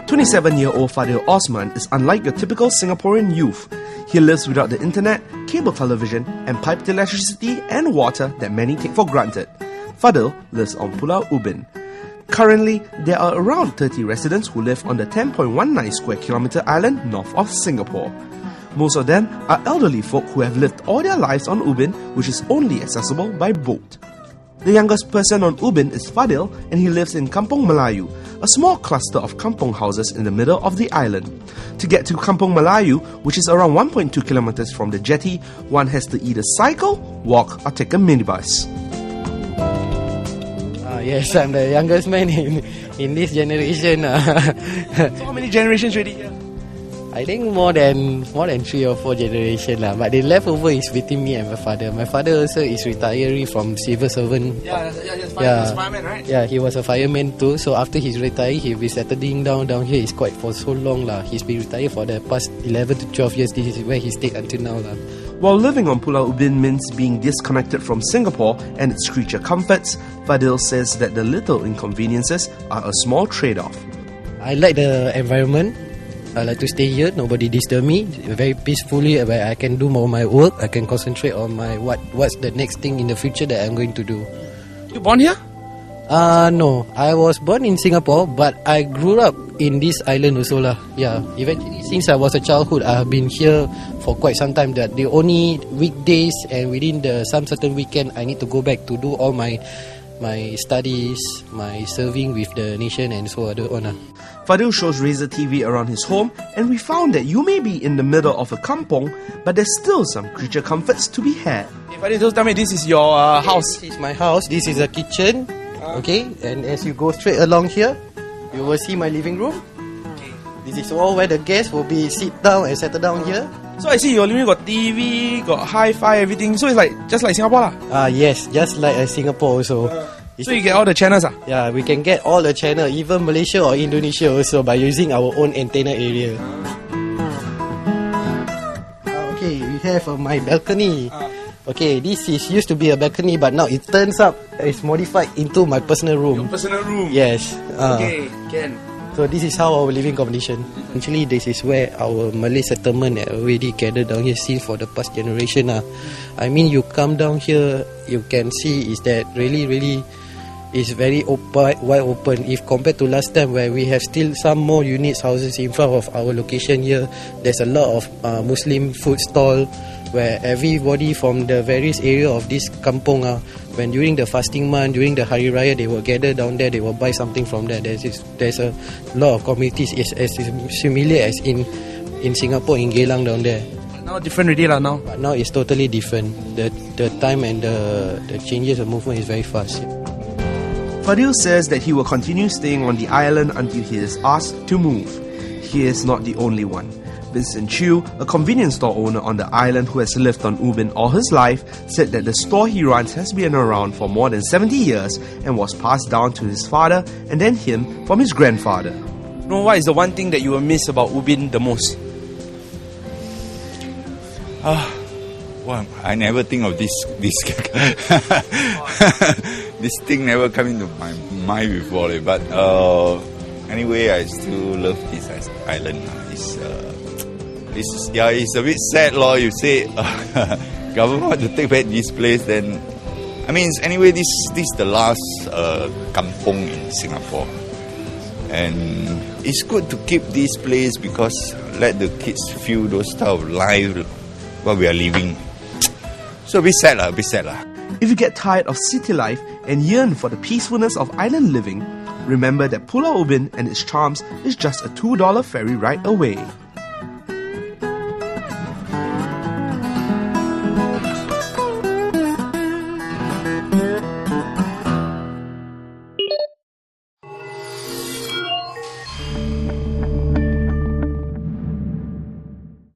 27-year-old Fadil Osman is unlike your typical Singaporean youth. He lives without the internet, cable television, and piped electricity and water that many take for granted. Fadil lives on Pulau Ubin. Currently, there are around 30 residents who live on the 10.19 square kilometre island north of Singapore. Most of them are elderly folk who have lived all their lives on Ubin, which is only accessible by boat. The youngest person on Ubin is Fadil, and he lives in Kampung Melayu, a small cluster of kampung houses in the middle of the island. To get to Kampung Melayu, which is around 1.2 kilometers from the jetty, one has to either cycle, walk, or take a minibus. Yes, I'm the youngest man in this generation. So how many generations already here? I think more than 3 or 4 generations lah. But the leftover is between me and my father. My father also is retiree from civil servant. He was a fireman, right? Yeah, he was a fireman too. So after he's retired, he'll be settling down here. It's quite for so long lah. He's been retired for the past 11 to 12 years. This is where he stayed until now lah. While living on Pulau Ubin means being disconnected from Singapore and its creature comforts, Fadil says that the little inconveniences are a small trade-off. I like the environment. I like to stay here. Nobody disturb me. Very peacefully, where I can do more of my work. I can concentrate on my what's the next thing in the future that I'm going to do. You born here? No. I was born in Singapore, but I grew up in this island also lah. Yeah. Eventually, since I was a childhood, I have been here for quite some time. That the only weekdays and within some certain weekend, I need to go back to do all my studies, my serving with the nation and so on. Fadil shows Razor TV around his home, and we found that you may be in the middle of a kampong, but there's still some creature comforts to be had. Hey Fadil, just tell me, this is your house. This is my house. This is a kitchen. Okay, and as you go straight along here, you will see my living room. Okay. This is all where the guests will be sit down and settle down here. So I see your living room got TV, got hi-fi, everything. So it's like just like Singapore lah. Yes, just like Singapore also. So you get all the channels ah? Yeah, we can get all the channel, even Malaysia or Indonesia also, by using our own antenna area. Okay, we have my balcony. Okay, this used to be a balcony, but now it turns up, it's modified into my personal room. Your personal room? Yes. Okay, can. So this is how our living condition. Actually, this is where our Malay settlement already gathered down here since for the past generation. I mean, you come down here, you can see is that really is very wide open. If compared to last time where we have still some more units, houses in front of our location here, there's a lot of Muslim food stall where everybody from the various area of this kampong, when during the fasting month, during the Hari Raya, they will gather down there, they will buy something from there. There's a lot of communities as similar as in Singapore, in Geylang down there. Now different already lah now. But now it's totally different. The time and the changes of movement is very fast. Fadil says that he will continue staying on the island until he is asked to move. He is not the only one. Vincent Chew, a convenience store owner on the island who has lived on Ubin all his life, said that the store he runs has been around for more than 70 years and was passed down to his father and then him from his grandfather. You know what is the one thing that you will miss about Ubin the most? Well, I never think of this this thing never come into my mind before. But anyway, I still love this island. It's a bit sad, lor. You say government want to take back this place, then I mean anyway, this is the last kampong in Singapore, and it's good to keep this place because let the kids feel those type of life what we are living. So a bit sad lah. If you get tired of city life and yearn for the peacefulness of island living, remember that Pulau Ubin and its charms is just a $2 ferry ride away.